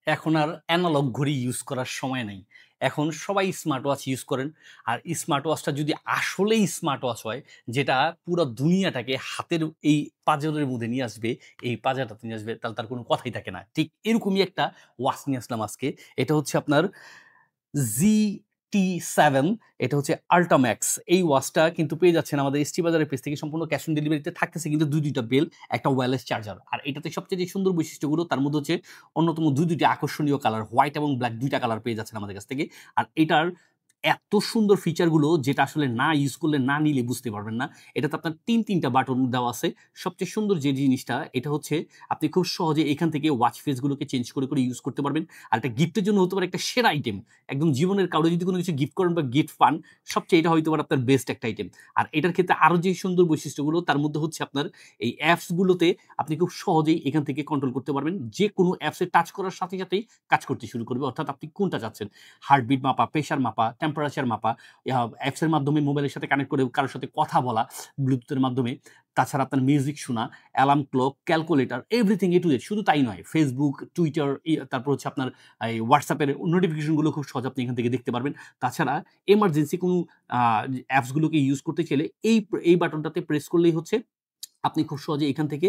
এখন আর অ্যানালগ ঘড়ি ইউজ করার সময় নাই। এখন সবাই স্মার্ট ওয়াচ ইউজ করেন। আর স্মার্ট ওয়াচটা যদি আসলেই স্মার্ট ওয়াচ হয়, যেটা পুরা দুনিয়াটাকে হাতের এই পাঁজরের মধ্যে নিয়ে আসবে, এই পাঁজাটাতে নিয়ে আসবে, তাহলে তার কোনো কথাই থাকে না। ঠিক এরকমই একটা ওয়াচ নিয়ে আসলাম আজকে। এটা হচ্ছে আপনার GT7, এটা হচ্ছে আল্ট্রাম্যাক্স। এই ওয়াচটা কিন্তু পেয়ে যাচ্ছেন আমাদের এসটি বাজারের পেজ থেকে সম্পূর্ণ ক্যাশ অন ডেলিভারিতে থাকতেছে কিন্তু ২ টা বেল, একটা ওয়্যারলেস চার্জার। আর এটাতে সবচেয়ে যে সুন্দর বৈশিষ্ট্যগুলো তার মধ্যে হচ্ছে অন্যতম ২ টা আকর্ষণীয় কালার, হোয়াইট এবং ব্লাক ২ টা কালার পেয়ে যাচ্ছেন আমাদের কাছ থেকে। আর এটার এত সুন্দর ফিচারগুলো যেটা আসলে না ইউজ করলে, না নিলে বুঝতে পারবেন না। এটাতে আপনার ৩ টা বাটন দেওয়া আছে। সবচেয়ে সুন্দর যে জিনিসটা এটা হচ্ছে আপনি খুব সহজে এখান থেকে ওয়াচ ফেসগুলোকে চেঞ্জ করে ইউজ করতে পারবেন। আর এটা গিফটের জন্য হতে পারে একটা সেরা আইটেম। একদম জীবনের কাউরে যদি কোনো কিছু গিফট করেন বা গিফট পান, সবচেয়ে এটা হইতে পারে আপনার বেস্ট একটা আইটেম। আর এটার ক্ষেত্রে আরো যে সুন্দর বৈশিষ্ট্যগুলো তার মধ্যে হচ্ছে আপনার এই অ্যাপস গুলোতে আপনি খুব সহজেই এখান থেকে কন্ট্রোল করতে পারবেন। যেকোনো অ্যাপসে টাচ করার সাথেই কাজ করতে শুরু করবে। অর্থাৎ আপনি কোনটা চাচ্ছেন। হার্টবিট মাপা, প্রেশার মাপা, টেম্পারেচার মাপা, অ্যাপস এর মাধ্যমে মোবাইলের সাথে কানেক্ট করে কারো সাথে কথা বলা ব্লুটুথ এর মাধ্যমে। তাছাড়া আপনার মিউজিক শোনা, alarm clock, calculator, everything A to Z. শুধু তাই নয়, Facebook, Twitter, তারপর হচ্ছে আপনার এই WhatsApp এর নোটিফিকেশন গুলো খুব সহজে আপনি এখান থেকে দেখতে পারবেন। তাছাড়া এমার্জেন্সি কোনো আ অ্যাপস গুলোকে ইউজ করতে চাইলে এই বাটনটাতে প্রেস করলেই হচ্ছে আপনি খুব সহজে এখান থেকে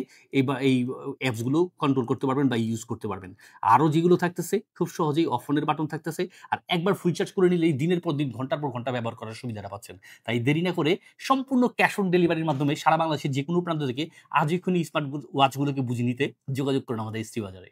এই অ্যাপস গুলো কন্ট্রোল করতে পারবেন বা ইউজ করতে পারবেন। আরো যেগুলো থাকতেছে খুব সহজেই অফ অনের বাটন থাকতেছে। আর একবার ফুল চার্জ করে নিলেই দিনের পর দিন, ঘন্টার পর ঘন্টা ব্যবহার করার সুবিধাটা পাচ্ছেন। তাই দেরি না করে সম্পূর্ণ ক্যাশ অন ডেলিভারির মাধ্যমে সারা বাংলাদেশের যেকোনো প্রান্ত থেকে আজ এক্ষুনি স্মার্ট ওয়াচ গুলোকে বুঝে নিতে যোগাযোগ করুন আমাদের এসটি বাজারে।